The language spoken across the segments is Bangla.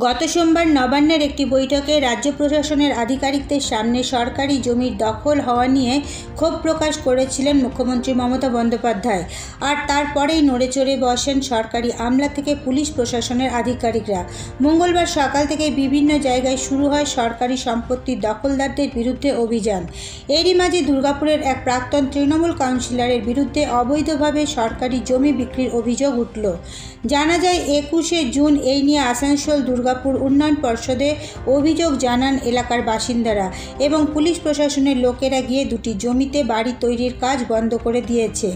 গত সোমবার নবান্নের একটি বৈঠকে রাজ্য প্রশাসনের আধিকারিকদের সামনে সরকারি জমির দখল হওয়া নিয়ে ক্ষোভ প্রকাশ করেছিলেন মুখ্যমন্ত্রী মমতা বন্দ্যোপাধ্যায়। আর তারপরেই নড়েচড়ে বসেন সরকারি আমলা থেকে পুলিশ প্রশাসনের আধিকারিকরা। মঙ্গলবার সকাল থেকে বিভিন্ন জায়গায় শুরু হয় সরকারি সম্পত্তির দখলদারদের বিরুদ্ধে অভিযান। এরই মাঝে দুর্গাপুরের এক প্রাক্তন তৃণমূল কাউন্সিলরের বিরুদ্ধে অবৈধভাবে সরকারি জমি বিক্রির অভিযোগ উঠল। জানা যায় 21শে জুন এই নিয়ে আসানসোল দুর্গাপুর উন্নয়ন পর্ষদে অভিযোগ জানান এলাকার বাসিন্দারা এবং পুলিশ প্রশাসনের লোকেরা গিয়ে দুটি জমিতে বাড়ি তৈরির কাজ বন্ধ করে দিয়েছে।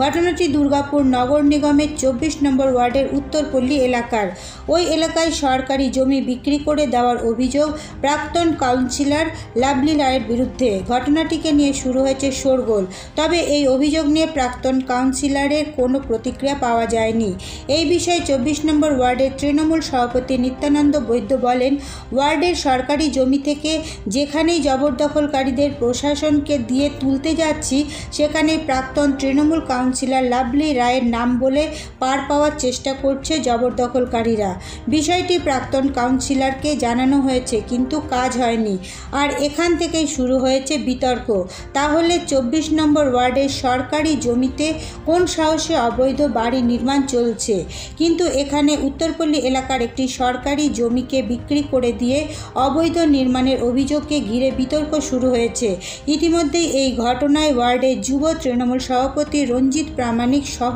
ঘটনাটি দুর্গাপুর নগর নিগমের 24 নম্বর ওয়ার্ডের উত্তরপল্লী এলাকার। ওই এলাকায় সরকারি জমি বিক্রি করে দেওয়ার অভিযোগ প্রাক্তন কাউন্সিলর লাভলি রায়ের বিরুদ্ধে। ঘটনাটিকে নিয়ে শুরু হয়েছে শোরগোল। তবে এই অভিযোগ নিয়ে প্রাক্তন কাউন্সিলরের কোনো প্রতিক্রিয়া পাওয়া যায়নি। এই বিষয়ে 24 নম্বর ওয়ার্ডের তৃণমূল সভাপতি নিত্যানন্দ বৈদ্য বলেন, ওয়ার্ডের সরকারি জমি থেকে যেখানেই জবরদখলকারীদের প্রশাসনকে দিয়ে তুলতে যাচ্ছি সেখানেই প্রাক্তন তৃণমূল কাউন্সিলর লাভলি রায়ের নাম বলে পার পাওয়ার চেষ্টা করছে জবরদখলকারীরা। বিষয়টি প্রাক্তন কাউন্সিলরকে জানানো হয়েছে, কিন্তু কাজ হয়নি। আর এখান থেকেই শুরু হয়েছে বিতর্ক। তাহলে 24 নম্বর ওয়ার্ডের সরকারি জমিতে কোন সাহসে অবৈধ বাড়ি নির্মাণ চলছে? কিন্তু এখানে উত্তরপল্লী এলাকার একটি সরকারি জমিকে বিক্রি করে দিয়ে অবৈধ নির্মাণের অভিযোগকে ঘিরে বিতর্ক শুরু হয়েছে। ইতিমধ্যেই এই ঘটনায় ওয়ার্ডের যুব তৃণমূল সভাপতি রঞ্জিত প্রামাণিক সহ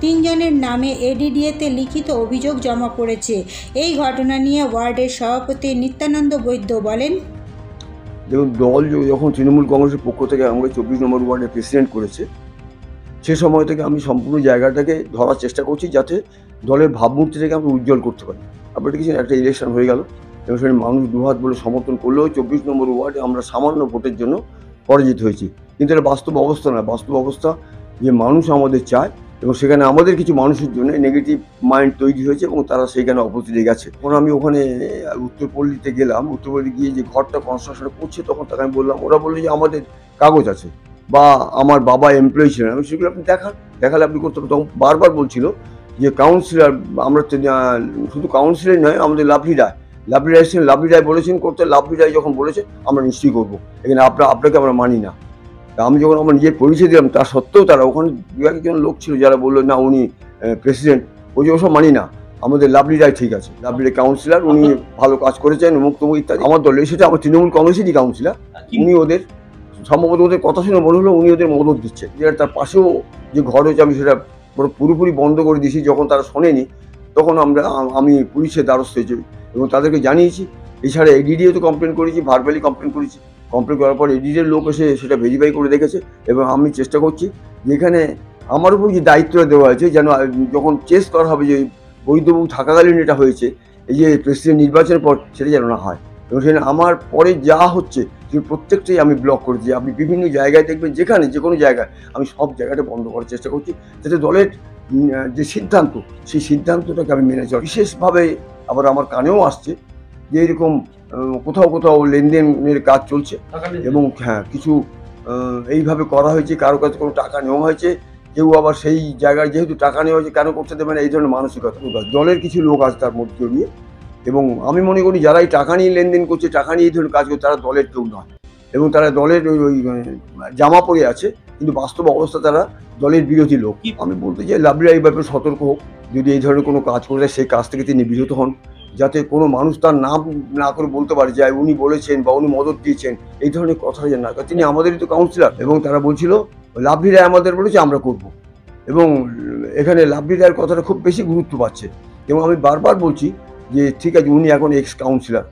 3 জনের নামে এডিডিএতে লিখিত অভিযোগ জমা পড়েছে। এই ঘটনা নিয়ে ওয়ার্ডের সভাপতি নিত্যানন্দ বৈদ্য বলেন, দেখুন, দল যখন তৃণমূল কংগ্রেসের পক্ষ থেকে আমাকে 24 নম্বর ওয়ার্ডের প্রেসিডেন্ট করেছে, সে সময় থেকে আমি সম্পূর্ণ জায়গাটাকে ধরার চেষ্টা করছি যাতে দলের ভাবমূর্তিটাকে আমরা উজ্জ্বল করতে পারি। আপনারা দেখেছেন একটা ইলেকশন হয়ে গেল এবং সেখানে মানুষ দুহাত বলে সমর্থন করলেও 24 নম্বর ওয়ার্ডে আমরা সামান্য ভোটের জন্য পরাজিত হয়েছি। কিন্তু এটা বাস্তব অবস্থা না। বাস্তব অবস্থা যে মানুষ আমাদের চায় এবং সেখানে আমাদের কিছু মানুষের জন্য নেগেটিভ মাইন্ড তৈরি হয়েছে এবং তারা সেইখানে অপোজিটে গেছে। তখন আমি ওখানে উত্তরপল্লীতে গেলাম। উত্তরপল্লী গিয়ে যে ঘরটা কনস্ট্রাকশন করছে তখন তাকে আমি বললাম, ওরা বললো যে আমাদের কাগজ আছে বা আমার বাবা এমপ্লয়ি ছিলেন। আমি সেগুলো আপনি দেখালে আপনি করতে হবে। তখন বারবার বলছিল যে কাউন্সিলর, আমরা শুধু কাউন্সিলর নয়, আমাদের লাভলি রায় ছিলেন। লাভলি রায় বলেছেন করতে, লাভলি রায় যখন বলেছে আমরা নিশ্চয়ই করবো, এখানে আপনাকে আমরা মানি না। তা আমি যখন আমার নিজের পরিচয় দিলাম, তা সত্ত্বেও তারা ওখানে 2-1 লোক ছিল যারা বললো না উনি প্রেসিডেন্ট, ওই যে ওসব মানি না, আমাদের লাভলি রায় ঠিক আছে, লাভলি রায় কাউন্সিলর, উনি ভালো কাজ করেছেন মুখ তবু ইত্যাদি। আমার দলে সেটা আমার তৃণমূল কংগ্রেসেরই কাউন্সিলর, উনি ওদের সম্ভবত ওদের কথা শুনে মনে হলো উনি ওদের মদত দিচ্ছে। যেটা তার পাশেও যে ঘর হয়েছে আমি সেটা পুরোপুরি বন্ধ করে দিয়েছি। যখন তারা শোনেনি তখন আমি পুলিশের দ্বারস্থ হয়েছি এবং তাদেরকে জানিয়েছি। এছাড়া এডিডিও তো কমপ্লেন করেছি, ভার্বালি কমপ্লেন করেছি। কমপ্লেন করার পর এডিডির লোক এসে সেটা ভেরিফাই করে দেখেছে এবং আমি চেষ্টা করছি যেখানে আমার উপর যে দায়িত্বটা দেওয়া হয়েছে যেন যখন চেস করা হবে যে বৈধবাবু থাকাকালীন এটা হয়েছে, এই যে প্রেসিডেন্ট নির্বাচনের পর, সেটা যেন না হয়। এবং সেখানে আমার পরে যা হচ্ছে সে প্রত্যেকটাই আমি ব্লক করেছি। আপনি বিভিন্ন জায়গায় দেখবেন, যেখানে যে কোনো জায়গায় আমি সব জায়গাটা বন্ধ করার চেষ্টা করছি যাতে দলের যে সিদ্ধান্ত, সেই সিদ্ধান্তটাকে আমি মেনে চলি। বিশেষভাবে আবার আমার কানেও আসছে যে এরকম কোথাও লেনদেনের কাজ চলছে এবং হ্যাঁ কিছু এইভাবে করা হয়েছে, কারো কাছে কোনো টাকা নেওয়া হয়েছে, কেউ আবার সেই জায়গায় যেহেতু টাকা নেওয়া হয়েছে কেন করতে দেবে না, এই ধরনের মানসিকতা। দলের কিছু লোক আছে তার মধ্যে জড়িয়ে এবং আমি মনে করি যারা এই টাকা নিয়ে লেনদেন করছে, টাকা নিয়ে এই ধরনের কাজ করছে, তারা দলের কেউ নয় এবং তারা দলের ওই জামা পরে আছে, কিন্তু বাস্তব অবস্থা তারা দলের বিরোধী লোক। আমি বলতে চাই লাভলি রায় এই ব্যাপারে সতর্ক হোক, যদি এই ধরনের কোনো কাজ করে সেই কাজ থেকে তিনি বিরত হন, যাতে কোনো মানুষ তার নাম না করে বলতে পারে যে উনি বলেছেন বা উনি মদত দিয়েছেন, এই ধরনের কথা যেন না। তিনি আমাদেরই তো কাউন্সিলর এবং তারা বলছিল লাভলি রায় আমাদের বলেছে আমরা করব এবং এখানে লাভলি রায়ের কথাটা খুব বেশি গুরুত্ব পাচ্ছে এবং আমি বারবার বলছি যে ঠিক আছে উনি এখন এক্স কাউন্সিলর,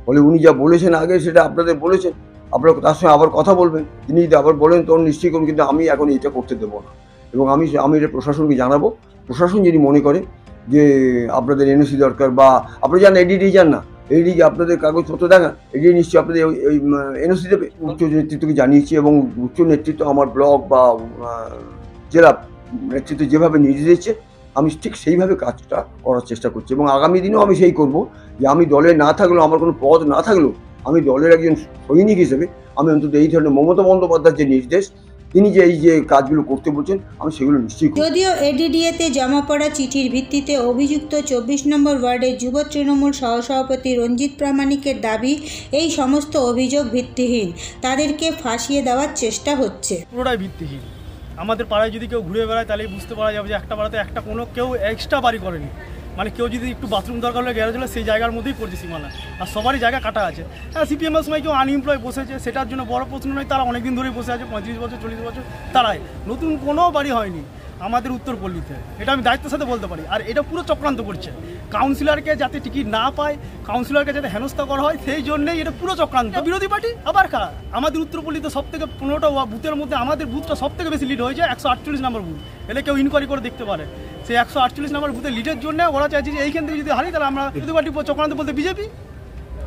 ফলে উনি যা বলেছেন আগে সেটা আপনাদের বলেছেন, আপনারা তার সঙ্গে আবার কথা বলবেন, তিনি যদি আবার বলেন তখন নিশ্চয়ই করুন, কিন্তু আমি এখন এটা করতে দেবো না এবং আমি এটা প্রশাসনকে জানাবো। প্রশাসন যদি মনে করে যে আপনাদের এনওসি দরকার বা আপনারা যান এডিডি যান না, এডিডি আপনাদের কাগজপত্র দেখান, এডিডি নিশ্চয়ই আপনাদের ওই এনওসি দেবে। উচ্চ নেতৃত্বকে জানিয়েছি এবং উচ্চ নেতৃত্ব আমার ব্লক বা জেলা নেতৃত্ব যেভাবে নির্দেশ দিচ্ছে আমি ঠিক সেইভাবে কাজটা করার চেষ্টা করছি এবং আগামী দিনেও আমি সেই করব যে আমি দলে না থাকলেও, আমার কোনো পদ না থাকলেও, আমি দলের একজন সৈনিক হিসেবে আমি অন্তত এই ধরনের মমতা বন্দ্যোপাধ্যায়ের যে নির্দেশ তিনি যে এই যে কাজগুলো করতে বলছেন আমি সেগুলো নিশ্চয়ই করব। যদিও এডিডিএতে জমা পড়া চিঠির ভিত্তিতে অভিযুক্ত 24 নম্বর ওয়ার্ডের যুব তৃণমূল সহসভাপতি রঞ্জিত প্রামাণিকের দাবি এই সমস্ত অভিযোগ ভিত্তিহীন, তাদেরকে ফাঁসিয়ে দেওয়ার চেষ্টা হচ্ছে। পুরোটাই ভিত্তিহীন। আমাদের পাড়ায় যদি কেউ ঘুরে বেড়ায় তাহলেই বুঝতে পারা যাবে যে একটা পাড়াতে একটা কোনো কেউ এক্সট্রা বাড়ি করেনি, মানে কেউ যদি একটু বাথরুম দরকার হলে গ্যারেজ হলে সেই জায়গার মধ্যেই পড়ছে সীমানা, আর সবারই জায়গা কাটা আছে। হ্যাঁ, সিপিএমের সময় কেউ আনএমপ্লয় বসেছে, সেটার জন্য বড় প্রশ্ন নয়, তারা অনেকদিন ধরেই বসে আছে, 35 বছর 40 বছর তারাই, নতুন কোনো বাড়ি হয়নি আমাদের উত্তরপল্লীতে, এটা আমি দায়িত্বের সাথে বলতে পারি। আর এটা পুরো চক্রান্ত করছে, কাউন্সিলরকে যাতে টিকিট না পায়, কাউন্সিলরকে যাতে হেনস্থা করা হয়, সেই জন্যই এটা পুরো চক্রান্ত। বিরোধী পার্টি আবার কারা, আমাদের উত্তরপল্লীতে সব থেকে 15টা বুথের মধ্যে আমাদের বুথটা সব থেকে বেশি লিড হয়েছে, 148 নম্বর বুথ, এলে কেউ ইনকোয়ারি করে দেখতে পারে। সেই 148 নম্বর বুথের লিডের জন্য ওরা চাইছে যে এইখান থেকে যদি হারি তাহলে আমরা বিরোধী পার্টি চক্রান্ত বলতে বিজেপি,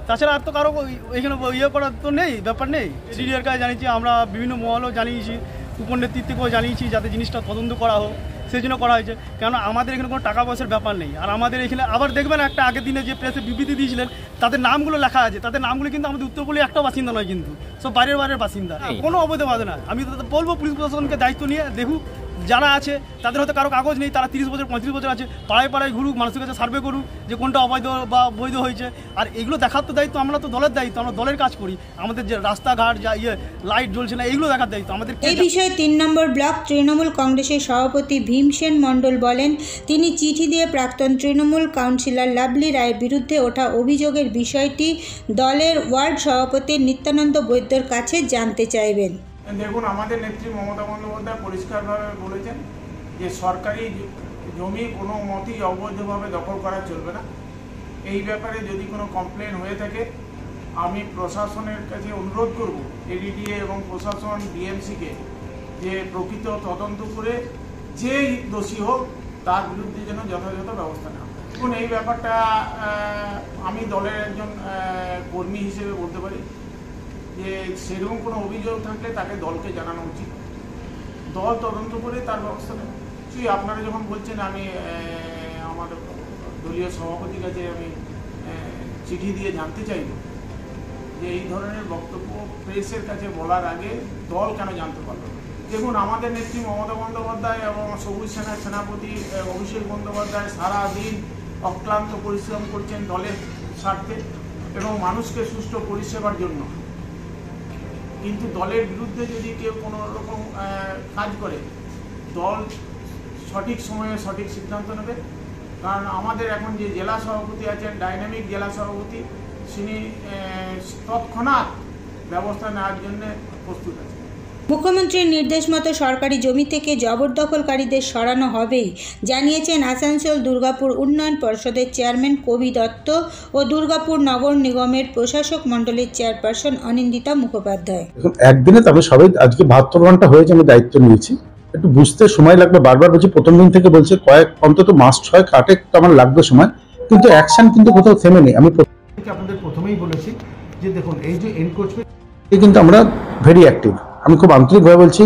তাছাড়া আর তো কারো এইখানে ইয়ে করার তো নেই, ব্যাপার নেই। এডিডিআর কাছে জানিয়েছি, আমরা বিভিন্ন মহলও জানিয়েছি, উপর নেতৃত্বকেও জানিয়েছি যাতে জিনিসটা তদন্ত করা হোক, সেই জন্য করা হয়েছে। কেন আমাদের এখানে কোনো টাকা পয়সার ব্যাপার নেই। আর আমাদের এখানে আবার দেখবেন একটা আগের দিনে যে প্রেসে বিবৃতি দিয়েছিলেন তাদের নামগুলো লেখা আছে, তাদের নামগুলো কিন্তু আমাদের উত্তরপল্লী একটা বাসিন্দা নয়, কিন্তু সব বাইরের বাসিন্দা, কোনো অবৈধবাদ না। আমি তো বলবো পুলিশ প্রশাসনকে দায়িত্ব নিয়ে দেখুক, যারা আছে তাদের হয়তো কারো কাগজ নেই, তারা 30 বছর 35 বছর আছে, পাড়ায় পাড়ায় ঘুরুক, মানুষের কাছে সার্ভে করুক যে কোনটা অবৈধ বা বৈধ হয়েছে। আর এগুলো দেখার তো দায়িত্ব, আমরা তো দলের দায়িত্ব, আমরা দলের কাজ করি। আমাদের যে রাস্তাঘাট যা লাইট জ্বলছে না, এইগুলো দেখার দায়িত্ব আমাদের। এই বিষয়ে 3 নম্বর ব্লক তৃণমূল কংগ্রেসের সভাপতি ভীমসেন মণ্ডল বলেন, তিনি চিঠি দিয়ে প্রাক্তন তৃণমূল কাউন্সিলর লাভলি রায়ের বিরুদ্ধে ওঠা অভিযোগের বিষয়টি দলের ওয়ার্ড সভাপতি নিত্যানন্দ বৈদ্যর কাছে জানতে চাইবেন। দেখুন, আমাদের নেত্রী মমতা বন্দ্যোপাধ্যায় পরিষ্কারভাবে বলেছেন যে সরকারি জমি কোনো মতেই অবৈধভাবে দখল করা চলবে না। এই ব্যাপারে যদি কোনো কমপ্লেন হয়ে থাকে আমি প্রশাসনের কাছে অনুরোধ করব, এডিডিএ এবং প্রশাসন ডিএমসিকে, যে প্রকৃত তদন্ত করে যেই দোষী হোক তার বিরুদ্ধে যেন যথাযথ ব্যবস্থা নেওয়া। দেখুন, এই ব্যাপারটা আমি দলের একজন কর্মী হিসেবে বলতে পারি যে সেরকম কোনো অভিযোগ থাকলে তাকে দলকে জানানো উচিত, দল তদন্ত করে তার ব্যবস্থা নেবে। আপনারা যখন বলছেন, আমি আমার দলীয় সভাপতির কাছে আমি চিঠি দিয়ে জানতে চাইব যে এই ধরনের বক্তব্য প্রেসের কাছে বলার আগে দল কেন জানতে পারল। দেখুন, আমাদের নেত্রী মমতা বন্দ্যোপাধ্যায় এবং সবুজ সেনার সেনাপতি অভিষেক বন্দ্যোপাধ্যায় সারাদিন অক্লান্ত পরিশ্রম করছেন দলের স্বার্থে এবং মানুষকে সুষ্ঠু পরিষেবার জন্য। কিন্তু দলের বিরুদ্ধে যদি কেউ কোনো রকম কাজ করে, দল সঠিক সময়ে সঠিক সিদ্ধান্ত নেবে। কারণ আমাদের এখন যে জেলা সভাপতি আছেন, ডাইনামিক জেলা সভাপতি, তিনি তৎক্ষণাৎ ব্যবস্থা নেওয়ার জন্য প্রস্তুত আছেন। মুখ্যমন্ত্রীর নির্দেশ মতো সরকারি জমি থেকে জবরদখলকারীদের সরানো হবেই, জানিয়েছেন আসানসোল দুর্গাপুর উন্নয়ন পর্ষদের চেয়ারম্যান কবি দত্ত ও দুর্গাপুর নগর নিগমের প্রশাসক মণ্ডলের চেয়ারপারসন অনিন্দিতা মুখোপাধ্যায়। একদিনে তবে সবাই আজকে 72 ঘন্টা হয়েছে আমি দায়িত্ব নিয়েছি, একটু বুঝতে সময় লাগবে। বারবার বলছি, প্রথম দিন থেকে বলছে অন্তত মাস 6 কাটে আমার লাগবে সময়, কিন্তু অ্যাকশন কিন্তু কোথাও থেমে নেই। আমি আপনাদের প্রথমেই বলেছি যে দেখুন, এই যে এনক্রোচমেন্ট কিন্তু আমরা ভেরি অ্যাক্টিভ। আমি খুব আন্তরিকভাবে বলছি,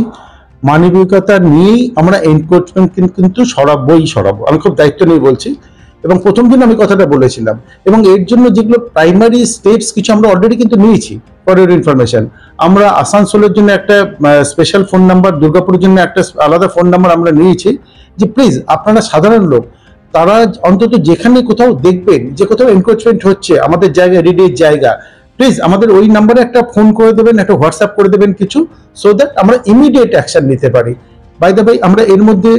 মানবিকতা নিয়েই আমরা এনক্রোচমেন্ট কিন্তু সরাবো। আমি খুব দায়িত্ব নিয়ে বলছি, এবং প্রথম দিন আমি কথাটা বলেছিলাম। এবং এর জন্য যেগুলো প্রাইমারি স্টেপস কিছু আমরা অলরেডি কিন্তু নিয়েছি। ফর ইনফরমেশন, আমরা আসানসোলের জন্য একটা স্পেশাল ফোন নাম্বার, দুর্গাপুরের জন্য একটা আলাদা ফোন নাম্বার আমরা নিয়েছি, যে প্লিজ আপনারা সাধারণ লোক, তারা অন্তত যেখানে কোথাও দেখবেন যে কোথাও এনক্রোচমেন্ট হচ্ছে আমাদের জায়গায়, রেডির জায়গা, প্লিজ আমাদের ওই নাম্বারে একটা ফোন করে দেবেন, একটা হোয়াটসঅ্যাপ করে দেবেন কিছু, সো দ্যাট আমরা ইমিডিয়েট অ্যাকশন নিতে পারি। বাই দ্য ওয়ে, আমরা এর মধ্যে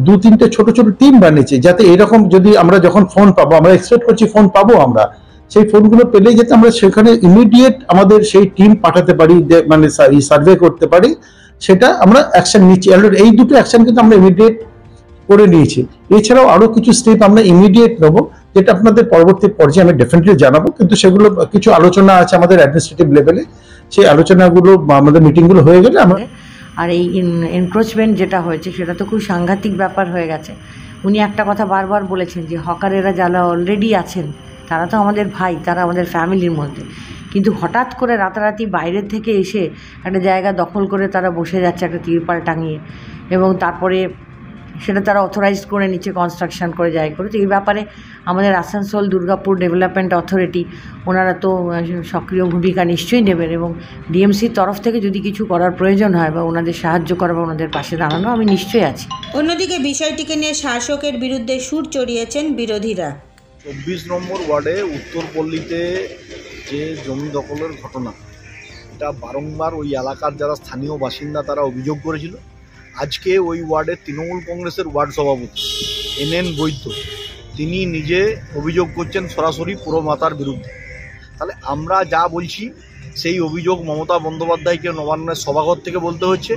2-3টে ছোট ছোট টিম বানিয়েছি, যাতে এরকম যদি আমরা যখন ফোন পাবো, আমরা এক্সপেক্ট করছি ফোন পাবো, আমরা সেই ফোনগুলো পেলেই যাতে আমরা সেখানে ইমিডিয়েট আমাদের সেই টিম পাঠাতে পারি, মানে সার্ভে করতে পারি, সেটা আমরা অ্যাকশন নিচ্ছি। এই দুটো অ্যাকশন কিন্তু আমরা ইমিডিয়েট করে নিয়েছি। এছাড়াও আরো কিছু স্টেপ আমরা ইমিডিয়েট নেবো, যেটা আপনাদের পরবর্তী পর্যায়ে আমি ডেফিনেটলি জানাবো। কিন্তু সেগুলো কিছু আলোচনা আছে আমাদের অ্যাডমিনিস্ট্রেটিভ লেভেলে, সেই আলোচনাগুলো আমাদের মিটিংগুলো হয়ে গেলে আমরা। আর এই এনক্রোচমেন্ট যেটা হয়েছে সেটা তো খুব সাংঘাতিক ব্যাপার হয়ে গেছে। উনি একটা কথা বারবার বলেছেন যে হকারেরা যারা অলরেডি আছেন তারা তো আমাদের ভাই, তারা আমাদের ফ্যামিলির মধ্যে, কিন্তু হঠাৎ করে রাতারাতি বাইরের থেকে এসে একটা জায়গা দখল করে তারা বসে যাচ্ছে একটা তিরপাল টাঙিয়ে, এবং তারপরে সেটা তারা অথরাইজড করে নিচ্ছে, কনস্ট্রাকশন করে যাই করে। তো এই ব্যাপারে আমাদের আসানসোল দুর্গাপুর ডেভেলপমেন্ট অথরিটি ওনারা তো সক্রিয় ভূমিকা নিশ্চয়ই নেবেন, এবং ডিএমসির তরফ থেকে যদি কিছু করার প্রয়োজন হয় বা ওনাদের সাহায্য করা বা ওনাদের পাশে দাঁড়ানো, আমি নিশ্চয়ই আছি। অন্যদিকে বিষয়টিকে নিয়ে শাসকের বিরুদ্ধে সুর চড়িয়েছেন বিরোধীরা। 24 নম্বর ওয়ার্ডে উত্তরপল্লীতে যে জমি দখলের ঘটনা, এটা বারংবার ওই এলাকার যারা স্থানীয় বাসিন্দা তারা অভিযোগ করেছিল। আজকে ওই ওয়ার্ডের তৃণমূল কংগ্রেসের ওয়ার্ড সভাপতি NN বৈদ্য তিনি নিজে অভিযোগ করছেন সরাসরি পুরমাতার বিরুদ্ধে। তাহলে আমরা যা বলছি সেই অভিযোগ মমতা বন্দ্যোপাধ্যায়কে নবান্নের সভাঘর থেকে বলতে হচ্ছে,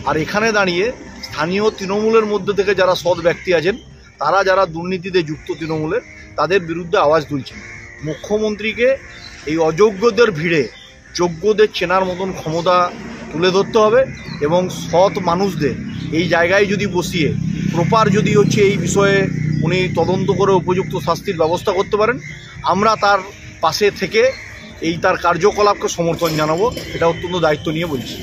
আর এখানে দাঁড়িয়ে স্থানীয় তৃণমূলের মধ্যে থেকে যারা সৎ ব্যক্তি আছেন তারা যারা দুর্নীতিতে যুক্ত তৃণমূলের তাদের বিরুদ্ধে আওয়াজ তুলছেন। মুখ্যমন্ত্রীকে এই অযোগ্যদের ভিড়ে যোগ্যদের চেনার মতন ক্ষমতা তুলে ধরতে হবে, এবং সৎ মানুষদের এই জায়গায় যদি বসিয়ে প্রপার যদি এই বিষয়ে উনি তদন্ত করে উপযুক্ত শাস্তির ব্যবস্থা করতে পারেন, আমরা তার পাশে থেকে তার কার্যকলাপকে সমর্থন জানাবো। এটা অত্যন্ত দায়িত্ব নিয়ে বলছি।